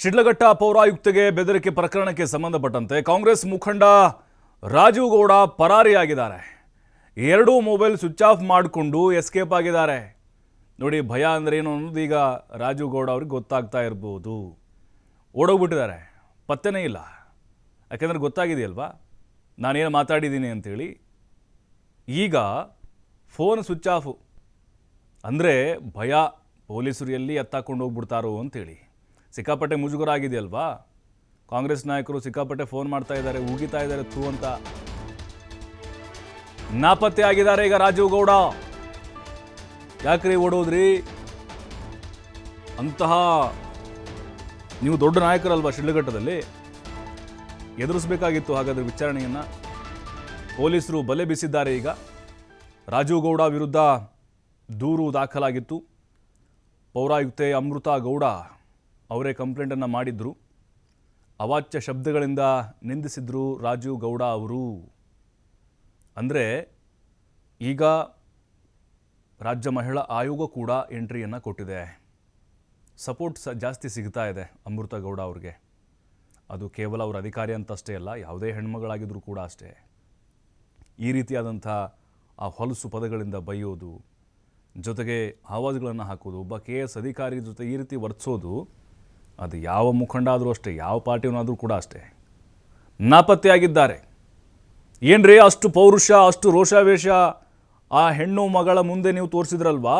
ಶಿಡ್ಲಘಟ್ಟ ಪೌರಾಯುಕ್ತೆಗೆ ಬೆದರಿಕೆ ಪ್ರಕರಣಕ್ಕೆ ಸಂಬಂಧಪಟ್ಟಂತೆ ಕಾಂಗ್ರೆಸ್ ಮುಖಂಡ ರಾಜೀವ್ ಗೌಡ ಪರಾರಿಯಾಗಿದ್ದಾರೆ. ಎರಡೂ ಮೊಬೈಲ್ ಸ್ವಿಚ್ ಆಫ್ ಮಾಡಿಕೊಂಡು ಎಸ್ಕೇಪ್ ಆಗಿದ್ದಾರೆ. ನೋಡಿ, ಭಯ ಅಂದರೆ ಏನು ಅನ್ನೋದು ಈಗ ರಾಜೀವ್ ಗೌಡ ಅವ್ರಿಗೆ ಗೊತ್ತಾಗ್ತಾ ಇರ್ಬೋದು. ಓಡೋಗ್ಬಿಟ್ಟಿದ್ದಾರೆ, ಪತ್ತೆನೇ ಇಲ್ಲ. ಯಾಕೆಂದರೆ ಗೊತ್ತಾಗಿದೆಯಲ್ವಾ ನಾನೇನು ಮಾತಾಡಿದ್ದೀನಿ ಅಂಥೇಳಿ. ಈಗ ಫೋನ್ ಸ್ವಿಚ್ ಆಫು ಅಂದರೆ ಭಯ, ಪೊಲೀಸರು ಎಲ್ಲಿ ಎತ್ತಾಕೊಂಡು ಹೋಗ್ಬಿಡ್ತಾರೋ ಅಂಥೇಳಿ ಸಿಕ್ಕಾಪಟ್ಟೆ ಮುಜುಗರ ಆಗಿದೆಯಲ್ವಾ. ಕಾಂಗ್ರೆಸ್ ನಾಯಕರು ಸಿಕ್ಕಾಪಟ್ಟೆ ಫೋನ್ ಮಾಡ್ತಾ ಇದ್ದಾರೆ, ಉಗಿತಾ ಇದ್ದಾರೆ ಥೂ ಅಂತ. ನಾಪತ್ತೆ ಆಗಿದ್ದಾರೆ ಈಗ ರಾಜೀವ್ ಗೌಡ. ಯಾಕ್ರಿ ಓಡೋದ್ರಿ? ಅಂತಹ ನೀವು ದೊಡ್ಡ ನಾಯಕರಲ್ವಾ ಶಿಡ್ಲಘಟ್ಟದಲ್ಲಿ, ಎದುರಿಸಬೇಕಾಗಿತ್ತು ಹಾಗಾದರೆ ವಿಚಾರಣೆಯನ್ನು. ಪೊಲೀಸರು ಬಲೆ ಬೀಸಿದ್ದಾರೆ. ಈಗ ರಾಜೀವ್ ಗೌಡ ವಿರುದ್ಧ ದೂರು ದಾಖಲಾಗಿತ್ತು. ಪೌರಾಯುಕ್ತೆ ಅಮೃತಾ ಗೌಡ ಅವರೇ ಕಂಪ್ಲೇಂಟನ್ನು ಮಾಡಿದ್ರು. ಅವಾಚ್ಯ ಶಬ್ದಗಳಿಂದ ನಿಂದಿಸಿದ್ರು ರಾಜೀವ್ ಗೌಡ ಅವರು. ಅಂದರೆ ಈಗ ರಾಜ್ಯ ಮಹಿಳಾ ಆಯೋಗ ಕೂಡ ಎಂಟ್ರಿಯನ್ನು ಕೊಟ್ಟಿದೆ. ಸಪೋರ್ಟ್ ಜಾಸ್ತಿ ಸಿಗ್ತಾ ಇದೆ ಅಮೃತಾ ಗೌಡ ಅವ್ರಿಗೆ. ಅದು ಕೇವಲ ಅವರ ಅಧಿಕಾರಿ ಅಂತಷ್ಟೇ ಅಲ್ಲ, ಯಾವುದೇ ಹೆಣ್ಮಗಳಾಗಿದ್ದರೂ ಕೂಡ ಅಷ್ಟೇ. ಈ ರೀತಿಯಾದಂಥ ಆ ಹೊಲಸು ಪದಗಳಿಂದ ಬೈಯೋದು, ಜೊತೆಗೆ ಆವಾಜುಗಳನ್ನು ಹಾಕೋದು, ಒಬ್ಬ KS ಅಧಿಕಾರಿ ಜೊತೆ ಈ ರೀತಿ ವರ್ತಿಸೋದು, ಅದು ಯಾವ ಮುಖಂಡ ಆದರೂ ಅಷ್ಟೇ, ಯಾವ ಪಾರ್ಟಿಯವನಾದರೂ ಕೂಡ ಅಷ್ಟೇ. ನಾಪತ್ತೆಯಾಗಿದ್ದಾರೆ. ಏನ್ರಿ ಅಷ್ಟು ಪೌರುಷ, ಅಷ್ಟು ರೋಷಾವೇಶ ಆ ಹೆಣ್ಣು ಮಗಳ ಮುಂದೆ ನೀವು ತೋರಿಸಿದ್ರಲ್ವಾ,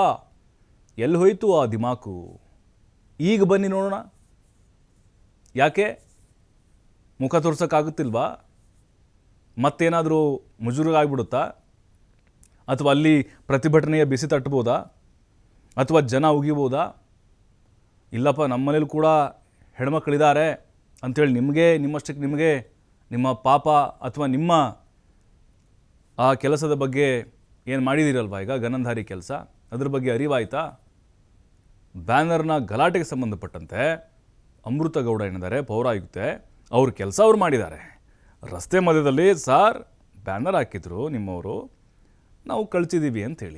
ಎಲ್ಲಿ ಹೋಯಿತು ಆ ದಿಮಾಕು? ಈಗ ಬನ್ನಿ ನೋಡೋಣ. ಯಾಕೆ ಮುಖ ತೋರ್ಸೋಕ್ಕಾಗುತ್ತಿಲ್ವಾ? ಮತ್ತೇನಾದರೂ ಮುಜುಗರಾಗ್ಬಿಡುತ್ತಾ? ಅಥವಾ ಅಲ್ಲಿ ಪ್ರತಿಭಟನೆಯ ಬಿಸಿ ತಟ್ಬೋದಾ? ಅಥವಾ ಜನ ಉಗಿಬೋದಾ? ಇಲ್ಲಪ್ಪ, ನಮ್ಮ ಮನೇಲಿ ಕೂಡ ಹೆಣ್ಮಕ್ಳಿದ್ದಾರೆ ಅಂಥೇಳಿ ನಿಮ್ಮಷ್ಟಕ್ಕೆ ನಿಮಗೆ ನಿಮ್ಮ ಪಾಪ ಅಥವಾ ನಿಮ್ಮ ಆ ಕೆಲಸದ ಬಗ್ಗೆ ಏನು ಮಾಡಿದ್ದೀರಲ್ವ ಈಗ ಗನಂಧಾರಿ ಕೆಲಸ, ಅದ್ರ ಬಗ್ಗೆ ಅರಿವಾಯ್ತಾ? ಬ್ಯಾನರ್ನ ಗಲಾಟೆಗೆ ಸಂಬಂಧಪಟ್ಟಂತೆ ಅಮೃತ ಗೌಡ ಏನಿದ್ದಾರೆ ಪೌರಾಯುಕ್ತೆ, ಅವ್ರ ಕೆಲಸ ಅವ್ರು ಮಾಡಿದ್ದಾರೆ. ರಸ್ತೆ ಮಧ್ಯದಲ್ಲಿ ಸಾರ್ ಬ್ಯಾನರ್ ಹಾಕಿದ್ರು ನಿಮ್ಮವರು, ನಾವು ಕಳಿಸಿದ್ದೀವಿ ಅಂಥೇಳಿ.